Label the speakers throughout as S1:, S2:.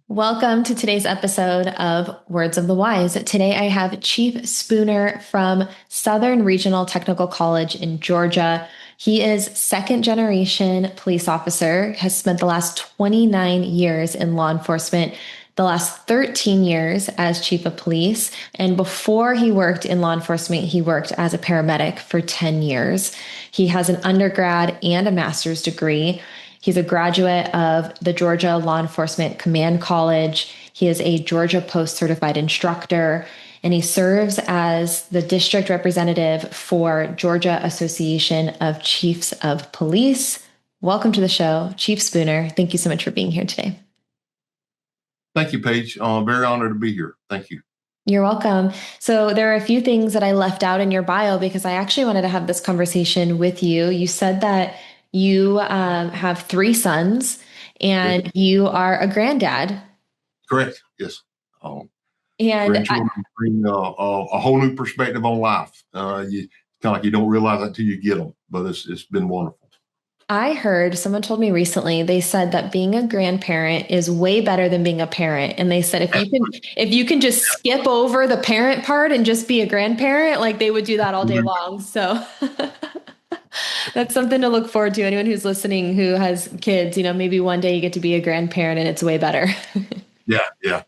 S1: Welcome to today's episode of Words of the Wise. Today I have Chief Spooner from Southern Regional Technical College in Georgia. He is second generation police officer, has spent the last 29 years in law enforcement, the last 13 years as chief of police. And before he worked in law enforcement, he worked as a paramedic for 10 years. He has an undergrad and a master's degree. He's a graduate of the Georgia Law Enforcement Command College. He is a Georgia Post certified instructor, and he serves as the district representative for Georgia Association of Chiefs of Police. Welcome to the show, Chief Spooner. Thank you so much for being here today.
S2: Thank you, Paige. Very honored to be here. Thank you.
S1: You're welcome. So there are a few things that I left out in your bio because I actually wanted to have this conversation with you. You said that you have three sons
S2: Yes.
S1: and you are a granddad.
S2: Correct. Yes. Um,
S1: And
S2: Grandchildren bring a whole new perspective on life. You kind of like you don't realize that until you get them, but it's been wonderful.
S1: I heard someone told me recently, they said that being a grandparent is way better than being a parent. And they said if you can just skip over the parent part and just be a grandparent, like they would do that all day long. So that's something to look forward to. Anyone who's listening who has kids, maybe one day you get to be a grandparent and it's way better.
S2: Yeah. Yeah.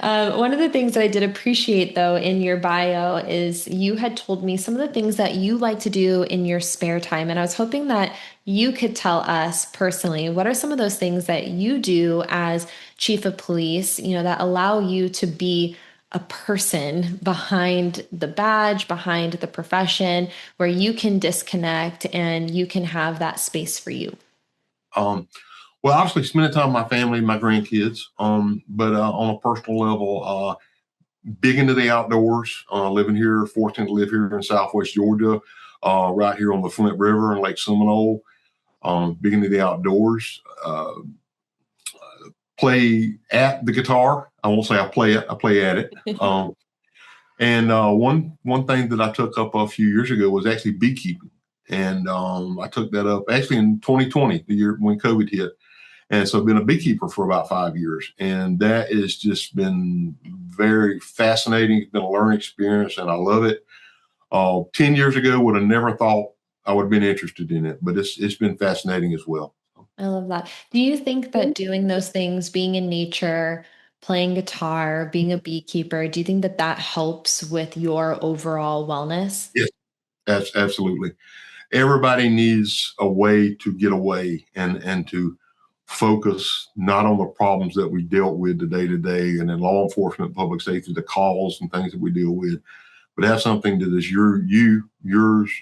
S1: One of the things that I did appreciate, though, in your bio is you had told me some of the things that you like to do in your spare time. And I was hoping that you could tell us personally, what are some of those things that you do as chief of police, that allow you to be a person behind the badge, behind the profession, where you can disconnect and you can have that space for you?
S2: Um, well, obviously, spending time with my family, my grandkids. But on a personal level, big into the outdoors. Living here, fortunate to live here in Southwest Georgia, right here on the Flint River and Lake Seminole. Big into the outdoors. Play at the guitar. I won't say I play it. I play at it. And one thing that I took up a few years ago was actually beekeeping, and I took that up actually in 2020, the year when COVID hit. And so I've been a beekeeper for about 5 years, and that has just been very fascinating. It's been a learning experience, and I love it. 10 years ago, would have never thought I would have been interested in it, but it's been fascinating as well.
S1: I love that. Do you think that doing those things, being in nature, playing guitar, being a beekeeper, do you think that that helps with your overall wellness?
S2: Yes, absolutely. Everybody needs a way to get away and to focus not on the problems that we dealt with the day to day and in law enforcement, public safety, the calls and things that we deal with, but have something that is yours,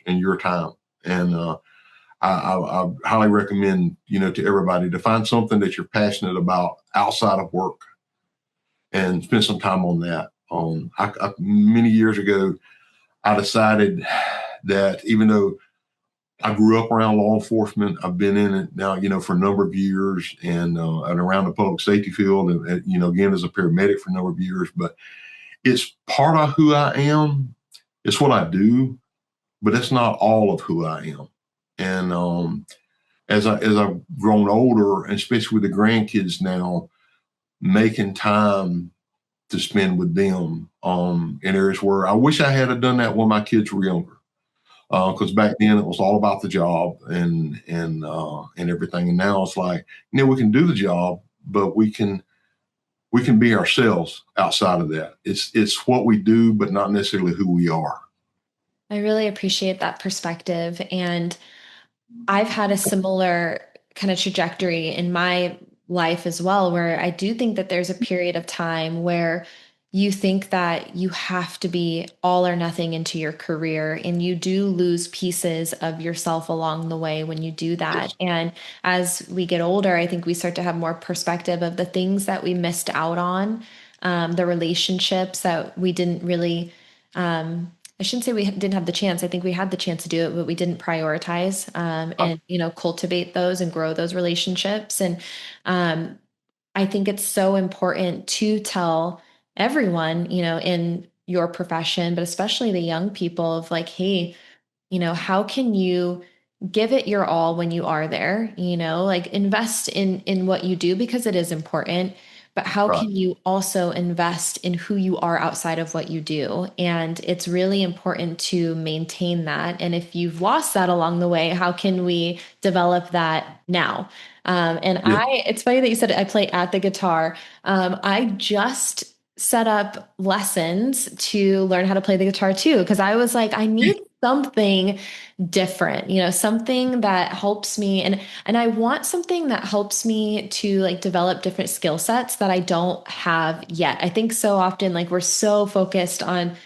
S2: and your time. And I highly recommend, to everybody to find something that you're passionate about outside of work and spend some time on that. Many years ago, I decided that even though I grew up around law enforcement, I've been in it now, for a number of years, and around the public safety field, and again as a paramedic for a number of years. But it's part of who I am. It's what I do, but it's not all of who I am. And as I've grown older, and especially with the grandkids now, making time to spend with them in areas where I wish I had done that when my kids were younger. Because back then it was all about the job and everything, and now it's like, we can do the job, but we can be ourselves outside of that. It's what we do, but not necessarily who we are.
S1: I really appreciate that perspective. And I've had a similar kind of trajectory in my life as well, where I do think that there's a period of time where you think that you have to be all or nothing into your career, and you do lose pieces of yourself along the way when you do that.
S2: Yes.
S1: And as we get older, I think we start to have more perspective of the things that we missed out on, the relationships that we didn't really I shouldn't say we didn't have the chance. I think we had the chance to do it, but we didn't prioritize and cultivate those and grow those relationships. And um, I think it's so important to tell everyone, in your profession, but especially the young people of like, hey, how can you give it your all when you are there, like invest in what you do because it is important, but how
S2: Right.
S1: can you also invest in who you are outside of what you do? And it's really important to maintain that. And if you've lost that along the way, how can we develop that now? And
S2: Yeah.
S1: it's funny that you said I play at the guitar. I just set up lessons to learn how to play the guitar too, because I was like, I need something different, something that helps me, and I want something that helps me to like develop different skill sets that I don't have yet. I think so often like we're so focused on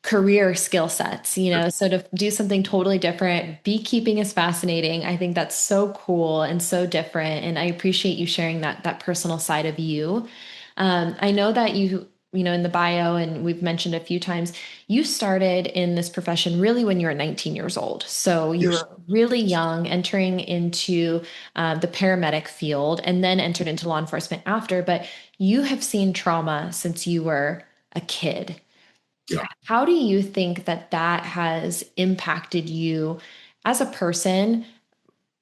S1: career skill sets, so to do something totally different. Beekeeping is fascinating. I think that's so cool and so different, and I appreciate you sharing that personal side of you. I know that in the bio, and we've mentioned a few times, you started in this profession really when you were 19 years old. So you
S2: Yes.
S1: were really young, entering into the paramedic field, and then entered into law enforcement after. But you have seen trauma since you were a kid.
S2: Yeah.
S1: How do you think that has impacted you as a person,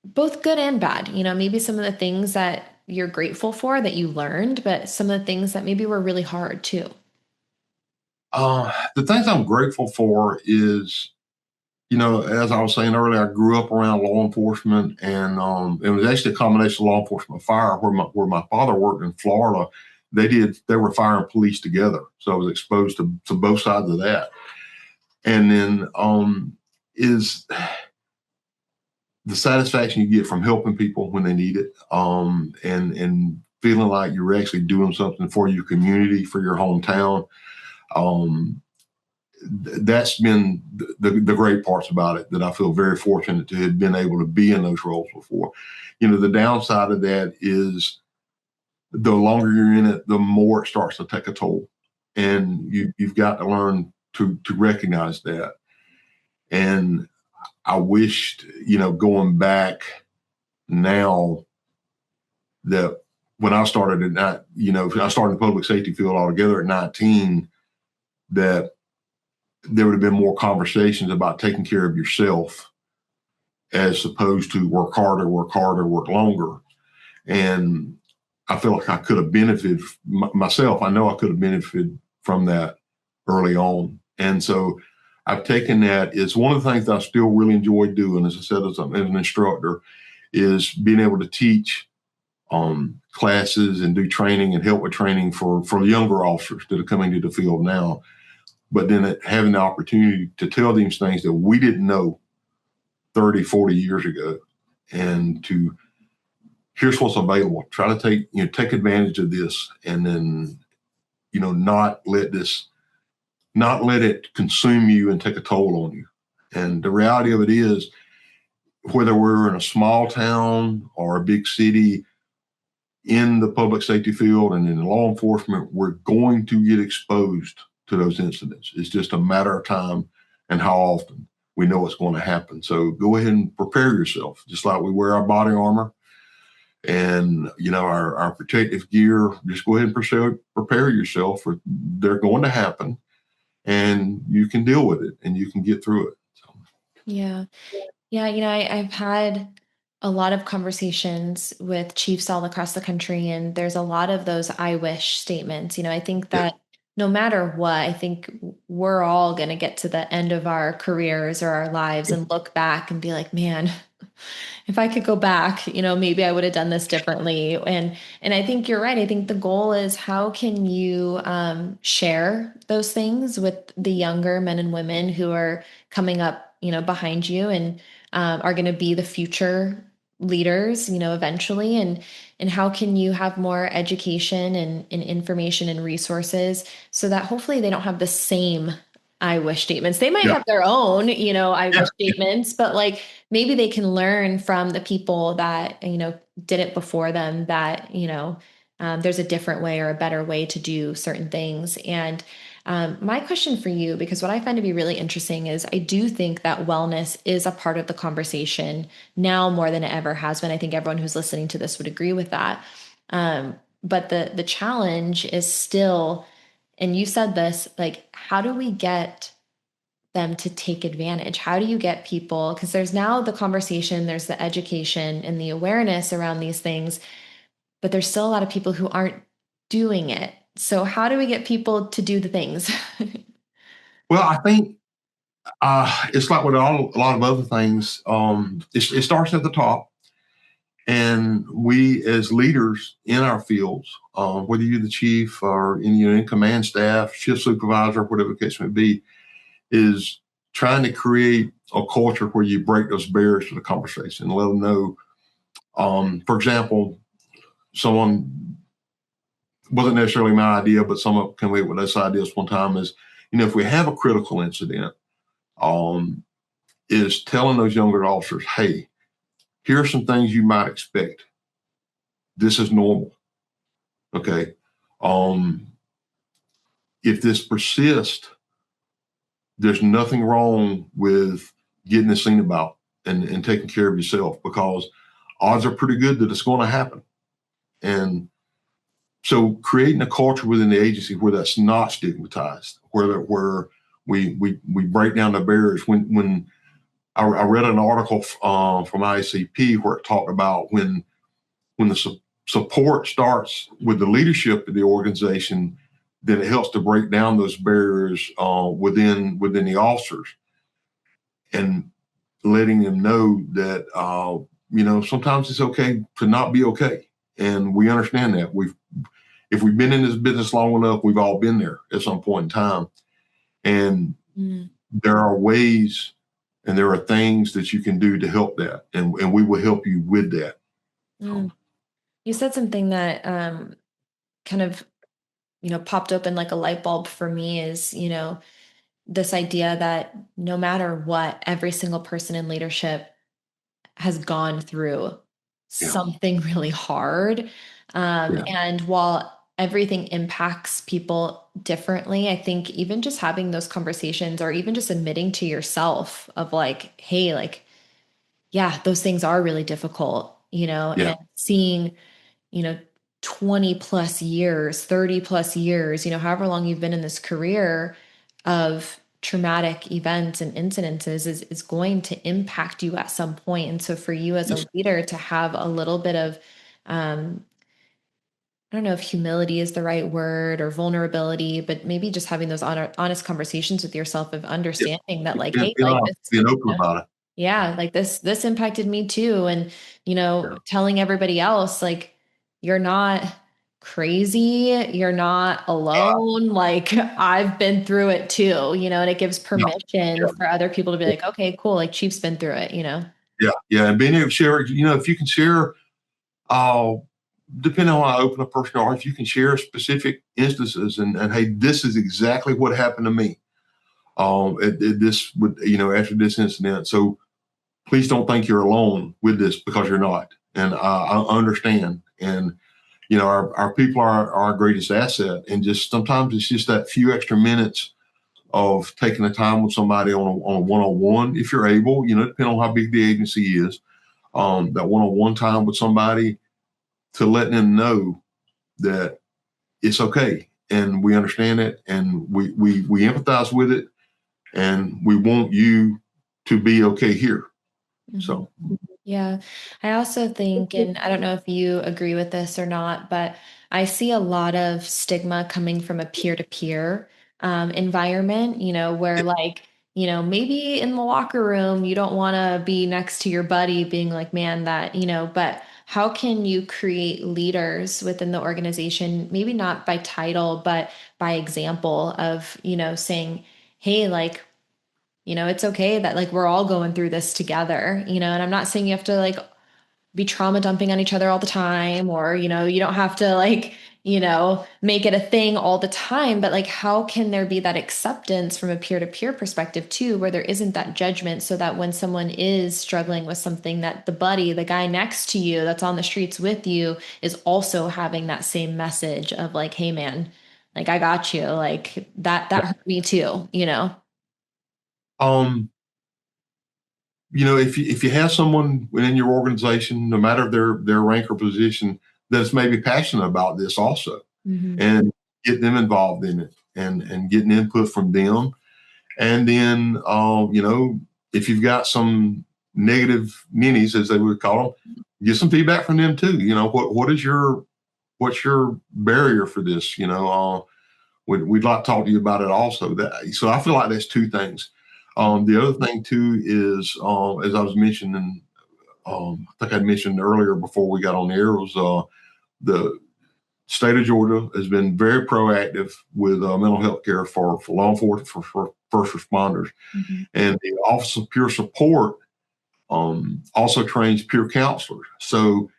S1: both good and bad? Maybe some of the things that you're grateful for that you learned, but some of the things that maybe were really hard too.
S2: The things I'm grateful for is, as I was saying earlier, I grew up around law enforcement, and it was actually a combination of law enforcement and fire. Where my father worked in Florida, they were fire and police together, so I was exposed to both sides of that. And then is the satisfaction you get from helping people when they need it, and feeling like you're actually doing something for your community, for your hometown. Um, that's been the great parts about it, that I feel very fortunate to have been able to be in those roles before. The downside of that is the longer you're in it, the more it starts to take a toll. And you've got to learn to recognize that. And I wished, going back now, that when I started at night, I started in the public safety field altogether at 19, that there would have been more conversations about taking care of yourself as opposed to work harder, work longer. And I feel like I could have benefited myself. I know I could have benefited from that early on. And so I've taken that. It's one of the things that I still really enjoy doing, as I said, as an instructor, is being able to teach classes and do training and help with training for younger officers that are coming to the field now. But then having the opportunity to tell them things that we didn't know 30, 40 years ago, and to here's what's available. Try to take advantage of this, and then, not let it consume you and take a toll on you. And the reality of it is, whether we're in a small town or a big city, in the public safety field and in law enforcement, we're going to get exposed to those incidents. It's just a matter of time and how often. We know it's going to happen. So go ahead and prepare yourself, just like we wear our body armor and our protective gear. Just go ahead and prepare yourself, for they're going to happen, and you can deal with it and you can get through it. So,
S1: Yeah. Yeah, I've had a lot of conversations with chiefs all across the country, and there's a lot of those I wish statements. I think
S2: yeah,
S1: that no matter what, I think we're all going to get to the end of our careers or our lives and look back and be like, man, if I could go back, maybe I would have done this differently. And I think you're right. I think the goal is how can you share those things with the younger men and women who are coming up, behind you, and are going to be the future leaders, eventually. And how can you have more education and information and resources so that hopefully they don't have the same I wish statements. They might
S2: yeah,
S1: have their own, I
S2: yeah,
S1: wish statements, but like maybe they can learn from the people that, did it before them, that, there's a different way or a better way to do certain things. And my question for you, because what I find to be really interesting is I do think that wellness is a part of the conversation now more than it ever has been. I think everyone who's listening to this would agree with that. But the challenge is still, and you said this, like, how do we get them to take advantage? How do you get people? Because there's now the conversation, there's the education and the awareness around these things, but there's still a lot of people who aren't doing it. So how do we get people to do the things?
S2: Well, I think it's like with a lot of other things. It starts at the top, and we as leaders in our fields, whether you're the chief or in command staff, shift supervisor, whatever the case may be, is trying to create a culture where you break those barriers to the conversation and let them know. For example, someone wasn't necessarily my idea, but someone came up with this idea one time is, if we have a critical incident, is telling those younger officers, hey, here are some things you might expect. This is normal. Okay. If this persists, there's nothing wrong with getting this thing about and taking care of yourself, because odds are pretty good that it's going to happen. And so creating a culture within the agency where that's not stigmatized, where we break down the barriers. When I read an article from ICP where it talked about when the support starts with the leadership of the organization, then it helps to break down those barriers within the officers, and letting them know that sometimes it's okay to not be okay, and we understand that. If we've been in this business long enough, we've all been there at some point in time, and there are ways and there are things that you can do to help that, and we will help you with that.
S1: You said something that kind of popped open like a light bulb for me is, this idea that no matter what, every single person in leadership has gone through something really hard. And while everything impacts people differently, I think even just having those conversations, or even just admitting to yourself of like, hey, like, yeah, those things are really difficult, and seeing, 20 plus years, 30 plus years, however long you've been in this career of traumatic events and incidences is going to impact you at some point. And so for you as a leader to have a little bit of, I don't know if humility is the right word, or vulnerability, but maybe just having those honest conversations with yourself of understanding that like, hey, like this,
S2: being open about it.
S1: Yeah, like this impacted me too. And, telling everybody else, like, you're not crazy, you're not alone. Like, I've been through it too, and it gives permission for other people to be like, okay, cool. Like, Chief's been through it,
S2: Yeah. And being able to share, if you can share, depending on how open a person are, if you can share specific instances and hey, this is exactly what happened to me. This would, after this incident. So please don't think you're alone with this, because you're not. And I understand. And, our people are our greatest asset. And just sometimes it's just that few extra minutes of taking the time with somebody on a one-on-one, if you're able, depending on how big the agency is, that one-on-one time with somebody, to let them know that it's okay and we understand it, and we empathize with it, and we want you to be okay here. So,
S1: yeah, I also think, and I don't know if you agree with this or not, but I see a lot of stigma coming from a peer-to-peer environment, where like, maybe in the locker room, you don't want to be next to your buddy being like, man, that, but how can you create leaders within the organization, maybe not by title, but by example of, saying, hey, like, it's okay that like we're all going through this together, and I'm not saying you have to like be trauma dumping on each other all the time, or, you don't have to like, make it a thing all the time, but like, how can there be that acceptance from a peer-to-peer perspective too, where there isn't that judgment, so that when someone is struggling with something, that the buddy, the guy next to you that's on the streets with you, is also having that same message of like, hey man, like I got you, like that hurt me too,
S2: um, if you have someone within your organization, no matter their rank or position, that's maybe passionate about this also, and get them involved in it, and getting input from them, And then, if you've got some negative ninnies, as they would call them, get some feedback from them too. What's your barrier for this? We'd like to talk to you about it also. So I feel like that's two things. The other thing too is, as I was mentioning, I think I mentioned earlier before we got on the air, was the state of Georgia has been very proactive with mental health care for law enforcement, for first responders.
S1: Mm-hmm.
S2: And the Office of Peer Support also trains peer counselors. So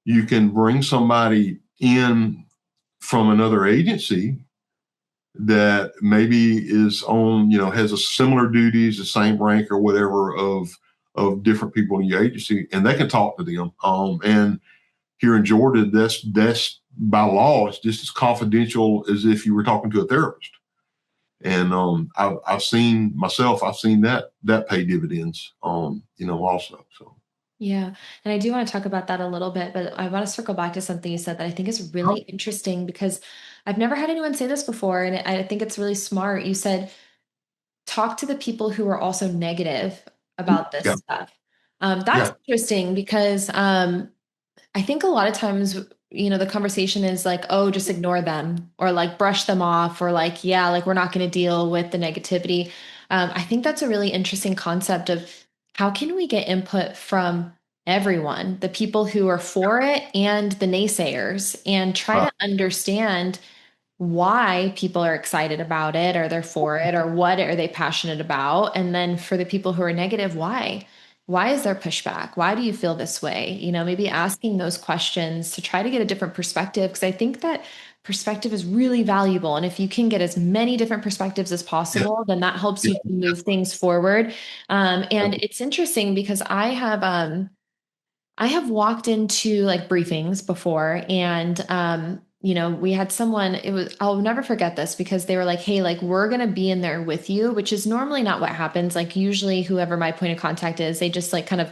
S2: you can bring somebody in from another agency that maybe is on, has a similar duties, the same rank or whatever of different people in your agency, and they can talk to them. And here in Georgia, that's by law, it's just as confidential as if you were talking to a therapist. And I've seen that pay dividends, also. So.
S1: Yeah. And I do want to talk about that a little bit, but I want to circle back to something you said that I think is really interesting, because I've never had anyone say this before. And I think it's really smart. You said, talk to the people who are also negative about this
S2: Yeah.
S1: stuff. That's interesting, because I think a lot of times, the conversation is like, oh, just ignore them, or like brush them off, or like, yeah, like we're not going to deal with the negativity. I think that's a really interesting concept of how can we get input from everyone, the people who are for it and the naysayers, and try to understand why people are excited about it, or they're for it, or what are they passionate about. And then for the people who are negative, why is there pushback? Why do you feel this way? Maybe asking those questions to try to get a different perspective, because I think that perspective is really valuable. And if you can get as many different perspectives as possible, then that helps you to move things forward. And it's interesting because I have walked into like briefings before, and we had someone, I'll never forget this, because they were like, hey, like we're going to be in there with you, which is normally not what happens. Like usually whoever my point of contact is, they just like kind of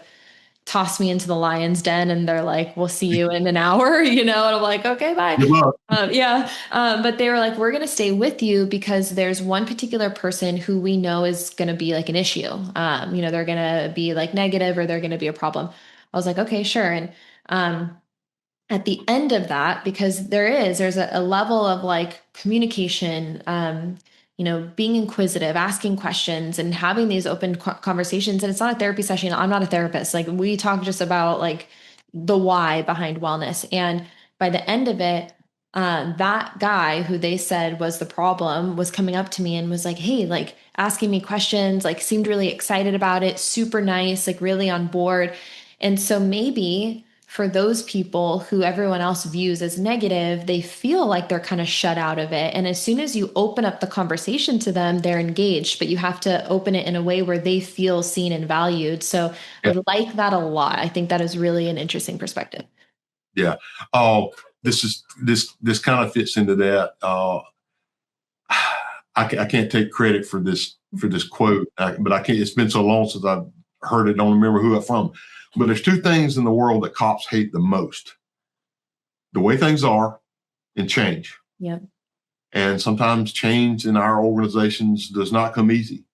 S1: toss me into the lion's den, and they're like, we'll see you in an hour, and I'm like, okay, bye. Yeah. But they were like, we're going to stay with you because there's one particular person who we know is going to be like an issue. They're going to be like negative, or they're going to be a problem. I was like, okay, sure. And at the end of that, because there's a level of like communication, being inquisitive, asking questions, and having these open conversations. And it's not a therapy session. I'm not a therapist. Like we talk just about like the why behind wellness. And by the end of it, that guy who they said was the problem was coming up to me and was like, hey, like asking me questions, like seemed really excited about it, super nice, like really on board. And so maybe for those people who everyone else views as negative, they feel like they're kind of shut out of it. And as soon as you open up the conversation to them, they're engaged, but you have to open it in a way where they feel seen and valued. So I like that a lot. I think that is really an interesting perspective.
S2: Yeah. Oh, this kind of fits into that. I can't take credit for this quote, but I can't. It's been so long since I've heard it. Don't remember who it's from. But there's two things in the world that cops hate the most: the way things are and change.
S1: Yep.
S2: And sometimes change in our organizations does not come easy.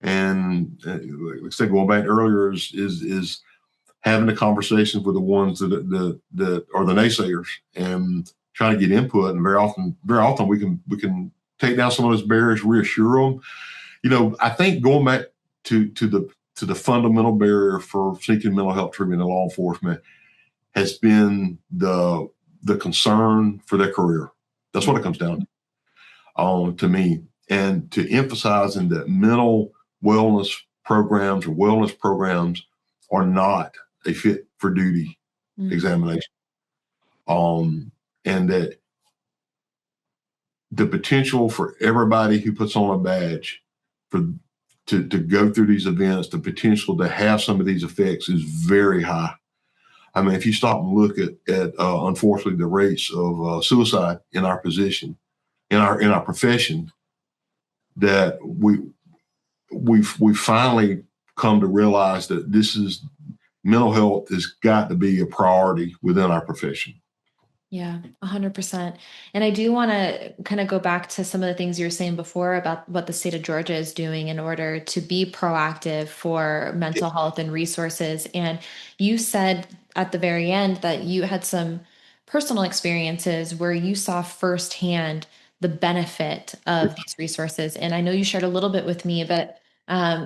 S2: And like I said, going back earlier, is having the conversations with the ones that are the naysayers and trying to get input. And very often we can take down some of those barriers, reassure them. I think going back to the fundamental barrier for seeking mental health treatment in law enforcement has been the concern for their career. That's what it comes down to me. And to emphasizing that mental wellness programs are not a fit for duty examination. And that the potential for everybody who puts on a badge to go through these events, the potential to have some of these effects is very high. I mean, if you stop and look at unfortunately the rates of suicide in our position, in our profession, that we've finally come to realize that mental health has got to be a priority within our profession.
S1: Yeah, 100%. And I do want to kind of go back to some of the things you were saying before about what the state of Georgia is doing in order to be proactive for
S2: Yeah.
S1: mental health and resources. And you said at the very end that you had some personal experiences where you saw firsthand the benefit of these resources. And I know you shared a little bit with me, but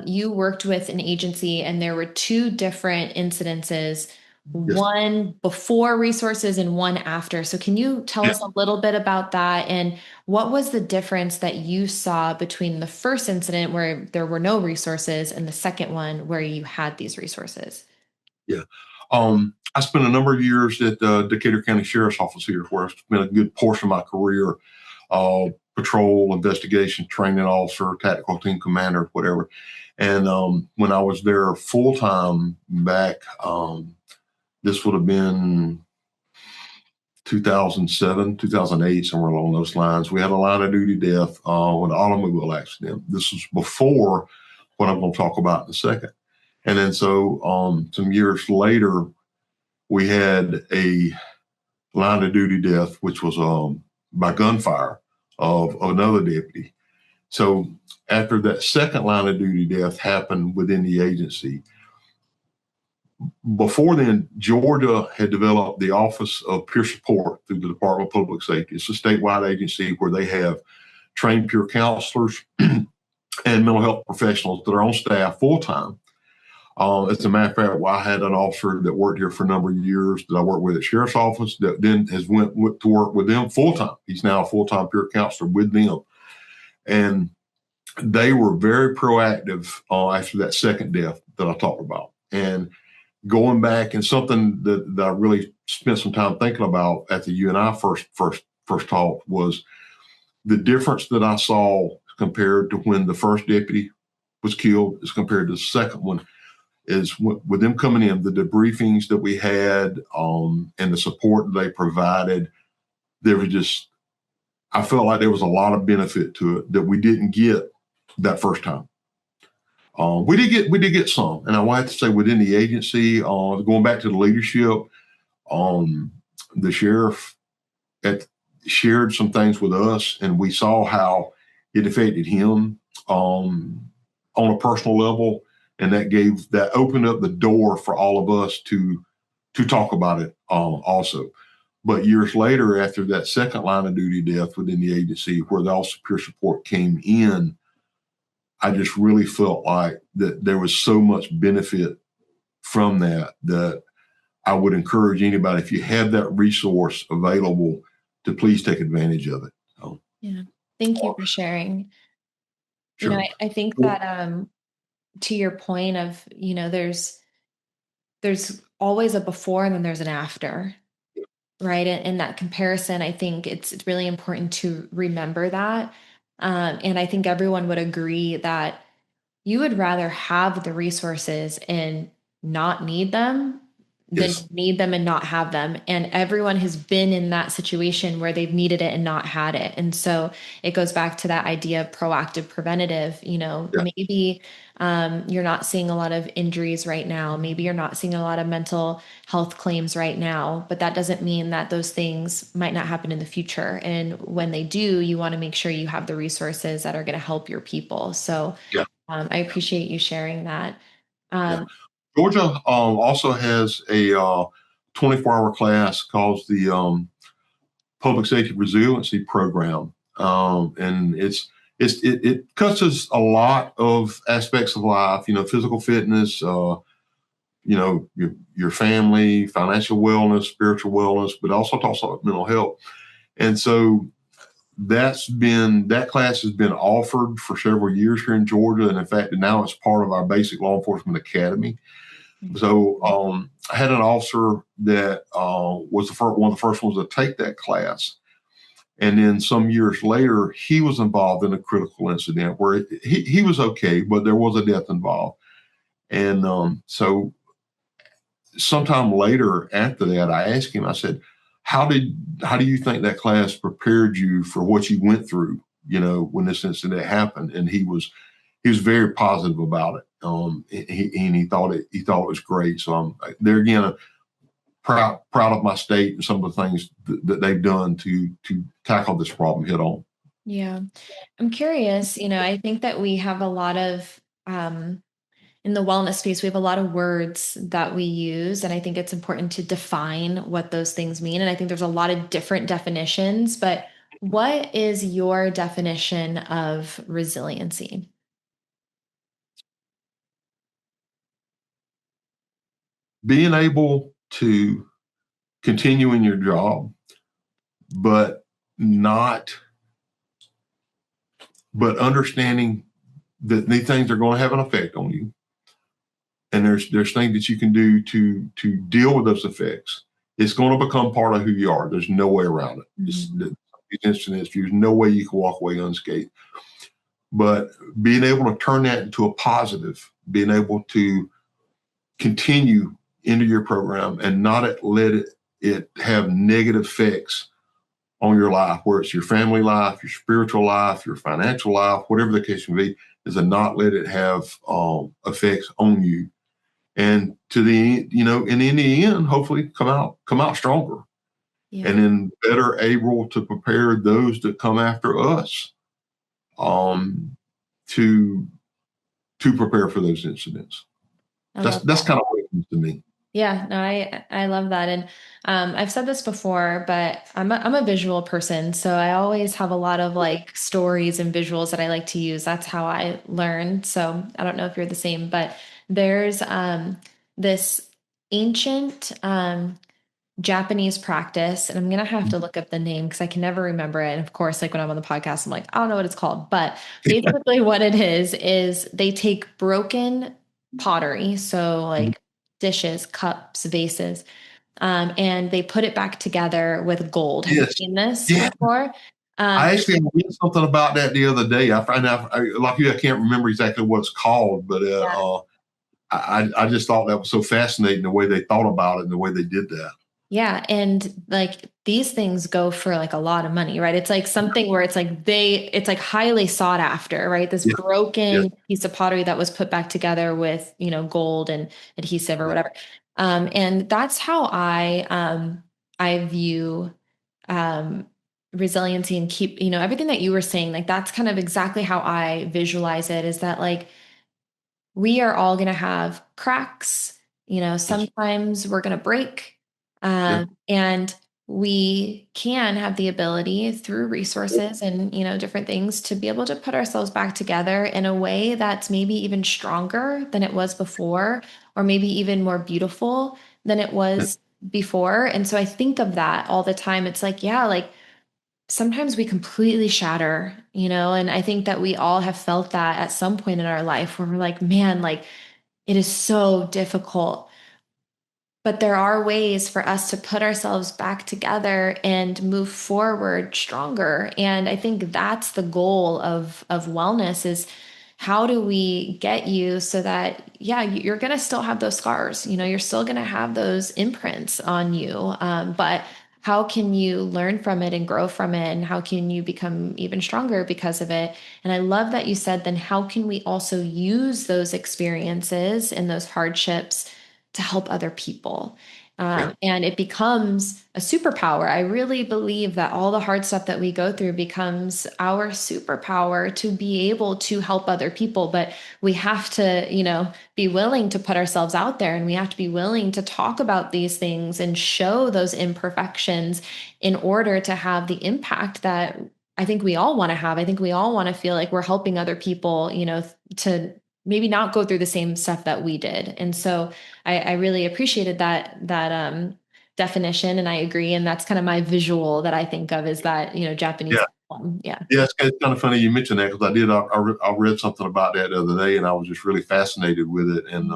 S1: you worked with an agency and there were two different incidences,
S2: Yes.
S1: one before resources and one after. So can you tell
S2: Yeah.
S1: us a little bit about that? And what was the difference that you saw between the first incident where there were no resources and the second one where you had these resources?
S2: Yeah. I spent a number of years at the Decatur County Sheriff's Office here, where I spent a good portion of my career, patrol, investigation, training officer, tactical team commander, whatever. And when I was there full time back, this would have been 2007, 2008, somewhere along those lines. We had a line of duty death with an automobile accident. This was before what I'm going to talk about in a second. And then so some years later, we had a line of duty death, which was by gunfire of another deputy. So after that second line of duty death happened within the agency, before then, Georgia had developed the Office of Peer Support through the Department of Public Safety. It's a statewide agency where they have trained peer counselors and mental health professionals that are on staff full time. As a matter of fact, well, I had an officer that worked here for a number of years that I worked with at Sheriff's Office that then has went to work with them full time. He's now a full time peer counselor with them, and they were very proactive after that second death that I talked about. And going back and something that I really spent some time thinking about after you and I first talked was the difference that I saw compared to when the first deputy was killed as compared to the second one is with them coming in, the debriefings that we had and the support that they provided, there was just, I felt like there was a lot of benefit to it that we didn't get that first time. We did get some, and I wanted to say within the agency, going back to the leadership, the sheriff shared some things with us, and we saw how it affected him on a personal level, and that opened up the door for all of us to talk about it also. But years later, after that second line of duty death within the agency, where the Office of Peer Support came in, I just really felt like that there was so much benefit from that I would encourage anybody, if you have that resource available, to please take advantage of it.
S1: Yeah. Thank you for sharing.
S2: Sure.
S1: I think that to your point of, there's always a before and then there's an after. Right. And that comparison, I think it's really important to remember that. And I think everyone would agree that you would rather have the resources and not need them than
S2: Yes.
S1: need them and not have them. And everyone has been in that situation where they've needed it and not had it. And so it goes back to that idea of proactive preventative.
S2: Yeah.
S1: Maybe you're not seeing a lot of injuries right now. Maybe you're not seeing a lot of mental health claims right now, but that doesn't mean that those things might not happen in the future. And when they do, you want to make sure you have the resources that are going to help your people. So
S2: Yeah.
S1: I appreciate you sharing that.
S2: Yeah.
S1: Um,
S2: Georgia also has a 24-hour class called the Public Safety Resiliency Program, and it touches a lot of aspects of life. Physical fitness, your family, financial wellness, spiritual wellness, but also talks about mental health. And so that class has been offered for several years here in Georgia, and in fact, now it's part of our basic law enforcement academy. So I had an officer that was one of the first ones to take that class. And then some years later, he was involved in a critical incident where he was okay, but there was a death involved. And so sometime later after that, I asked him, I said, how do you think that class prepared you for what you went through, when this incident happened? And he was very positive about it. He thought it was great. So there again, proud of my state and some of the things that they've done to tackle this problem head on.
S1: Yeah. I'm curious, I think that we have a lot of, in the wellness space, we have a lot of words that we use, and I think it's important to define what those things mean. And I think there's a lot of different definitions, but what is your definition of resiliency?
S2: Being able to continue in your job, but not, but understanding that these things are going to have an effect on you. And there's things that you can do to deal with those effects. It's going to become part of who you are. There's no way around it.
S1: Mm-hmm.
S2: These incidents, there's no way you can walk away unscathed. But being able to turn that into a positive, being able to continue into your program and not let it have negative effects on your life, where it's your family life, your spiritual life, your financial life, whatever the case may be, is to not let it have effects on you. And to the, and in the end, hopefully come out stronger,
S1: Yeah.
S2: and then better able to prepare those that come after us, to prepare for those incidents. That's kind of what it comes to me.
S1: Yeah, no, I love that. And I've said this before, but I'm a visual person. So I always have a lot of like stories and visuals that I like to use. That's how I learn. So I don't know if you're the same, but there's this ancient Japanese practice, and I'm gonna have to look up the name because I can never remember it. And of course, like when I'm on the podcast, I'm like, I don't know what it's called. But basically, what it is they take broken pottery, so like dishes, cups, vases, and they put it back together with gold. Have you
S2: Yes.
S1: seen this
S2: Yeah.
S1: before?
S2: I actually read something about that the other day. I find out, like you, I can't remember exactly what it's called, but I just thought that was so fascinating the way they thought about it and the way they did that.
S1: Yeah. And like these things go for like a lot of money, right? It's like something where it's like highly sought after, right? This
S2: Yeah.
S1: broken
S2: Yes.
S1: piece of pottery that was put back together with, gold and adhesive or whatever. And that's how I view, um, resiliency and keep, everything that you were saying, like that's kind of exactly how I visualize it, is that like, we are all going to have cracks.
S2: Yes.
S1: Sometimes we're going to break.
S2: Yeah.
S1: And we can have the ability through resources and, different things to be able to put ourselves back together in a way that's maybe even stronger than it was before, or maybe even more beautiful than it
S2: Yeah.
S1: was before. And so I think of that all the time. It's like, yeah, like sometimes we completely shatter, and I think that we all have felt that at some point in our life where we're like, man, like it is so difficult. But there are ways for us to put ourselves back together and move forward stronger. And I think that's the goal of wellness, is how do we get you so that, yeah, you're going to still have those scars, you're still going to have those imprints on you. But how can you learn from it and grow from it? And how can you become even stronger because of it? And I love that you said, then how can we also use those experiences and those hardships to help other people?
S2: Yeah.
S1: And it becomes a superpower. I really believe that all the hard stuff that we go through becomes our superpower to be able to help other people. But we have to, be willing to put ourselves out there, and we have to be willing to talk about these things and show those imperfections in order to have the impact that I think we all want to have. I think we all want to feel like we're helping other people, to maybe not go through the same stuff that we did. And so I really appreciated that definition, and I agree. And that's kind of my visual that I think of, is that, Japanese.
S2: Yeah.
S1: One. Yeah.
S2: Yeah, it's kind of funny you mentioned that, because I read something about that the other day, and I was just really fascinated with it. And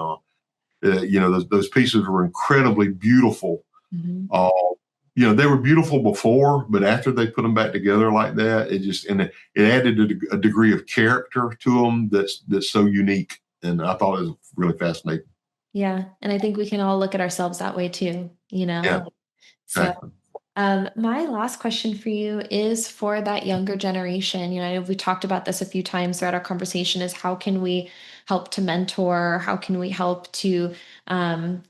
S2: those pieces were incredibly beautiful.
S1: Mm-hmm.
S2: They were beautiful before, but after they put them back together like that, it added a degree of character to them that's so unique. And I thought it was really fascinating.
S1: Yeah. And I think we can all look at ourselves that way too,
S2: Yeah,
S1: So,
S2: exactly.
S1: my last question for you is for that younger generation. I know we talked about this a few times throughout our conversation, is how can we help to mentor? How can we help to, um,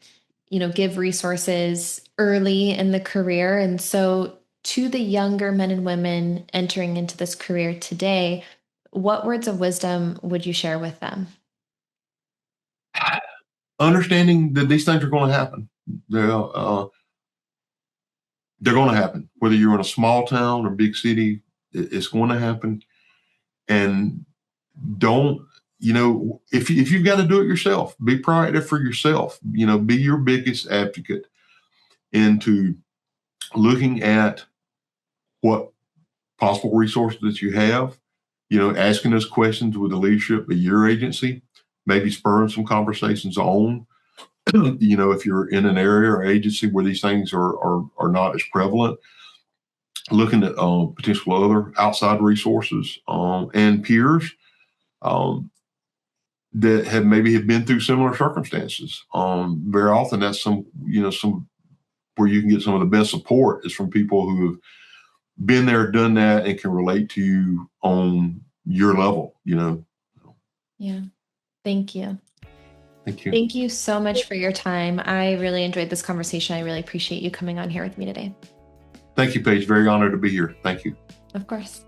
S1: give resources early in the career. And so to the younger men and women entering into this career today, what words of wisdom would you share with them?
S2: Understanding that these things are going to happen. They're going to happen. Whether you're in a small town or big city, it's going to happen. And don't, if you've got to do it yourself, be proactive for yourself. Be your biggest advocate into looking at what possible resources that you have, asking us questions with the leadership of your agency, maybe spurring some conversations on, if you're in an area or agency where these things are not as prevalent, looking at potential other outside resources and peers that have been through similar circumstances. Very often that's some where you can get some of the best support is from people who have been there, done that, and can relate to you on your level.
S1: Yeah. Thank you.
S2: Thank you.
S1: Thank you so much for your time. I really enjoyed this conversation. I really appreciate you coming on here with me today.
S2: Thank you, Paige. Very honored to be here. Thank you.
S1: Of course.